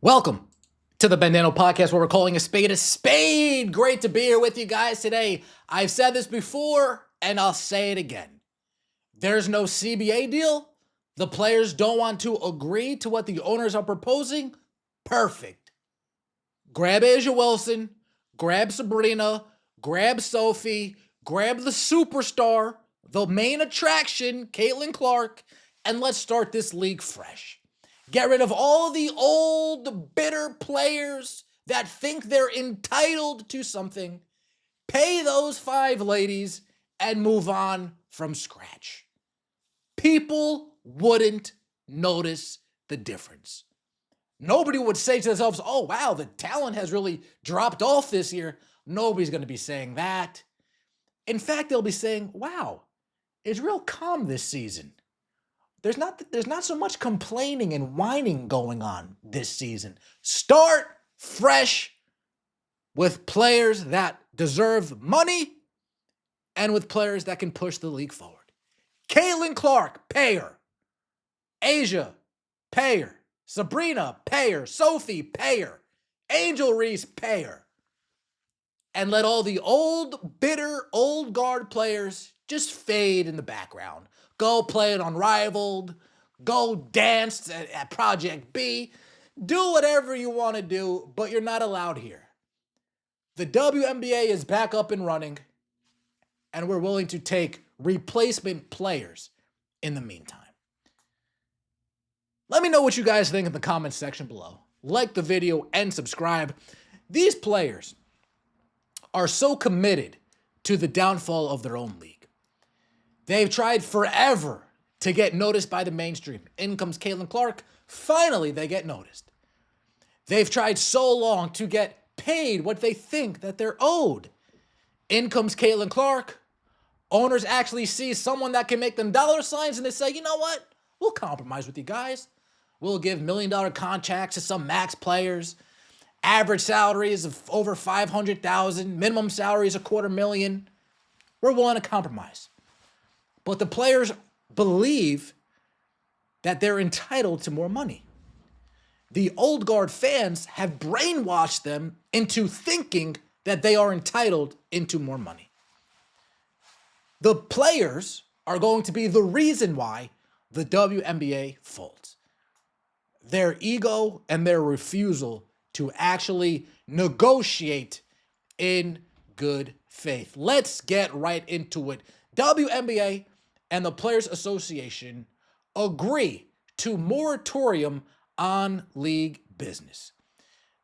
Welcome to the Bandano Podcast, where we're calling a spade a spade. Great to be here with you guys today. I've said this before, and I'll say it again. There's no CBA deal. The players don't want to agree to what the owners are proposing. Perfect. Grab Asia Wilson, grab Sabrina, grab Sophie, grab the superstar, the main attraction, Caitlin Clark, and let's start this league fresh. Get rid of all the old, bitter players that think they're entitled to something. Pay those 5 ladies and move on from scratch. People wouldn't notice the difference. Nobody would say to themselves, oh, wow, the talent has really dropped off this year. Nobody's going to be saying that. In fact, they'll be saying, wow, it's real calm this season. There's not so much complaining and whining going on this season. Start fresh with players that deserve money and with players that can push the league forward. Caitlin Clark, pay her. Asia, pay her. Sabrina, pay her. Sophie, pay her. Angel Reese, pay her. And let all the old, bitter, old guard players just fade in the background. Go play it Unrivaled. Go dance at Project B. Do whatever you want to do, but you're not allowed here. The WNBA is back up and running, and we're willing to take replacement players in the meantime. Let me know what you guys think in the comments section below. Like the video and subscribe. These players are so committed to the downfall of their own league. They've tried forever to get noticed by the mainstream. In comes Caitlin Clark. Finally, they get noticed. They've tried so long to get paid what they think that they're owed. In comes Caitlin Clark. Owners actually see someone that can make them dollar signs, and they say, you know what? We'll compromise with you guys. We'll give $1 million contracts to some max players. Average salaries of over $500,000. Minimum salaries $250,000. We're willing to compromise. But the players believe that they're entitled to more money. The old guard fans have brainwashed them into thinking that they are entitled into more money. The players are going to be the reason why the WNBA folds. Their ego and their refusal to actually negotiate in good faith. Let's get right into it. WNBA and the Players Association agree to moratorium on league business.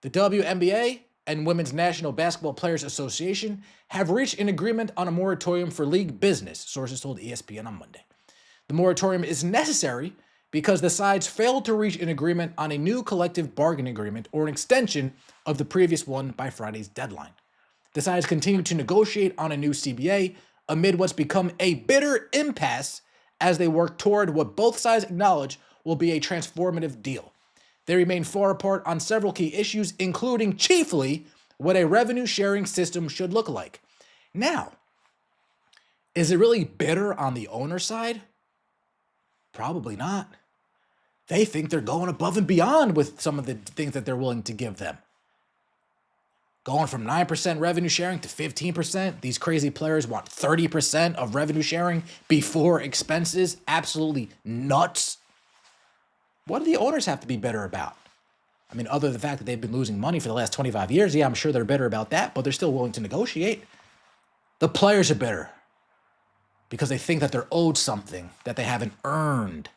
The WNBA and Women's National Basketball Players Association have reached an agreement on a moratorium for league business, sources told ESPN on Monday. The moratorium is necessary because the sides failed to reach an agreement on a new collective bargaining agreement or an extension of the previous one by Friday's deadline. The sides continue to negotiate on a new CBA amid what's become a bitter impasse as they work toward what both sides acknowledge will be a transformative deal. They remain far apart on several key issues, including chiefly what a revenue-sharing system should look like. Now, is it really bitter on the owner side? Probably not. They think they're going above and beyond with some of the things that they're willing to give them. Going from 9% revenue sharing to 15%. These crazy players want 30% of revenue sharing before expenses. Absolutely nuts. What do the owners have to be better about? I mean, other than the fact that they've been losing money for the last 25 years, yeah, I'm sure they're better about that, but they're still willing to negotiate. The players are bitter because they think that they're owed something that they haven't earned.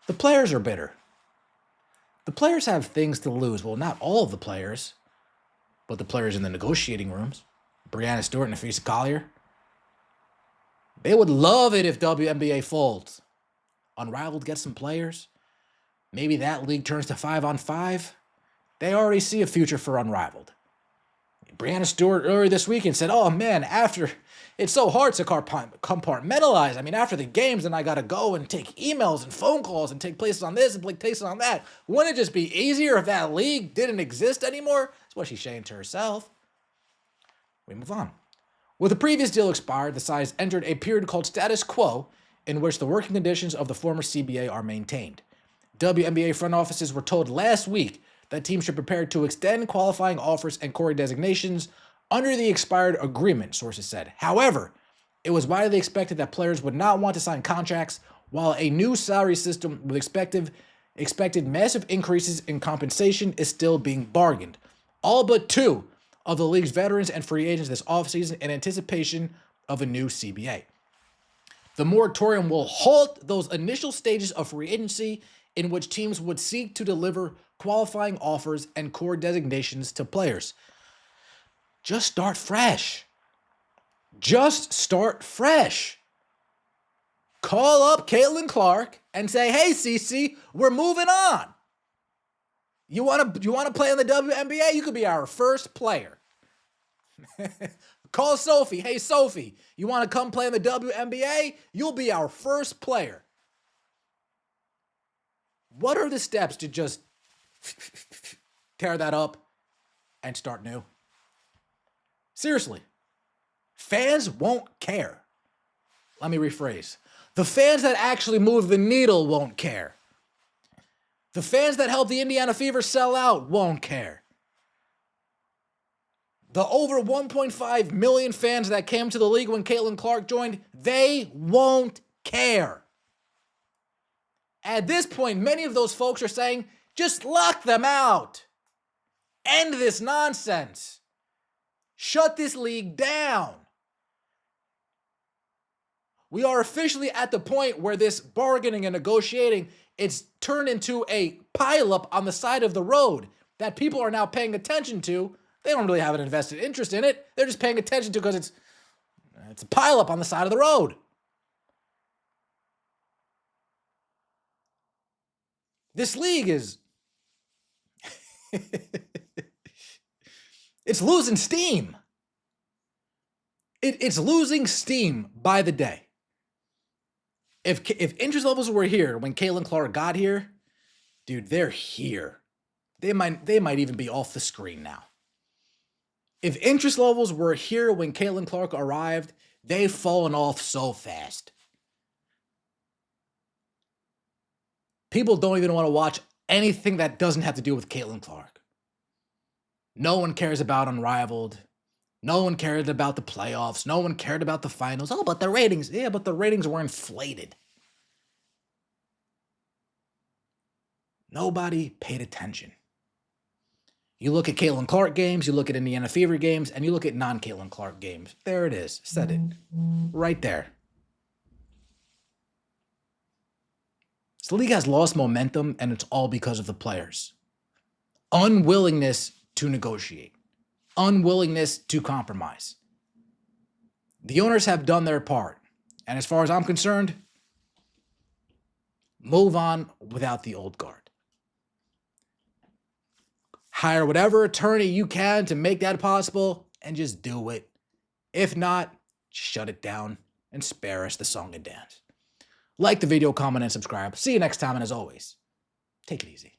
The players are bitter. The players have things to lose. Well, not all of the players, but the players in the negotiating rooms, Breanna Stewart and Nafisa Collier, they would love it if WNBA folds. Unrivaled gets some players. Maybe that league turns to 5-on-5. They already see a future for Unrivaled. Breanna Stewart earlier this weekend said, oh man, it's so hard to compartmentalize. I mean, after the games, then I got to go and take emails and phone calls and take places on this and take places on that. Wouldn't it just be easier if that league didn't exist anymore? That's what she's saying to herself. We move on. With the previous deal expired, the sides entered a period called status quo, in which the working conditions of the former CBA are maintained. WNBA front offices were told last week that teams should prepare to extend qualifying offers and core designations under the expired agreement, sources said. However, it was widely expected that players would not want to sign contracts while a new salary system with expected massive increases in compensation is still being bargained. All but 2 of the league's veterans and free agents this offseason in anticipation of a new CBA. The moratorium will halt those initial stages of free agency in which teams would seek to deliver qualifying offers and core designations to players. Just start fresh. Just start fresh. Call up Caitlin Clark and say, hey, Cece, we're moving on. You want to play in the WNBA? You could be our first player. Call Sophie. Hey, Sophie, you want to come play in the WNBA? You'll be our first player. What are the steps to just tear that up and start new? Seriously, fans won't care. Let me rephrase. The fans that actually move the needle won't care. The fans that help the Indiana Fever sell out won't care. The over 1.5 million fans that came to the league when Caitlin Clark joined, they won't care. At this point, many of those folks are saying, just lock them out. End this nonsense. Shut this league down. We are officially at the point where this bargaining and negotiating, it's turned into a pileup on the side of the road that people are now paying attention to. They don't really have an invested interest in it. They're just paying attention to because it's a pileup on the side of the road. This league is it's losing steam. It's losing steam by the day. If interest levels were here when Caitlin Clark got here, dude, they're here. They might even be off the screen now. If interest levels were here when Caitlin Clark arrived, they've fallen off so fast. People don't even want to watch anything that doesn't have to do with Caitlin Clark. No one cares about Unrivaled. No one cared about the playoffs. No one cared about the finals. Oh, but the ratings. Yeah, but the ratings were inflated. Nobody paid attention. You look at Caitlin Clark games, you look at Indiana Fever games, and you look at non-Caitlin Clark games. There it is. Said it. Right there. So the league has lost momentum, and it's all because of the players. Unwillingness to negotiate. Unwillingness to compromise. The owners have done their part. And as far as I'm concerned, move on without the old guard. Hire whatever attorney you can to make that possible and just do it. If not, shut it down and spare us the song and dance. Like the video, comment, and subscribe. See you next time, and as always, take it easy.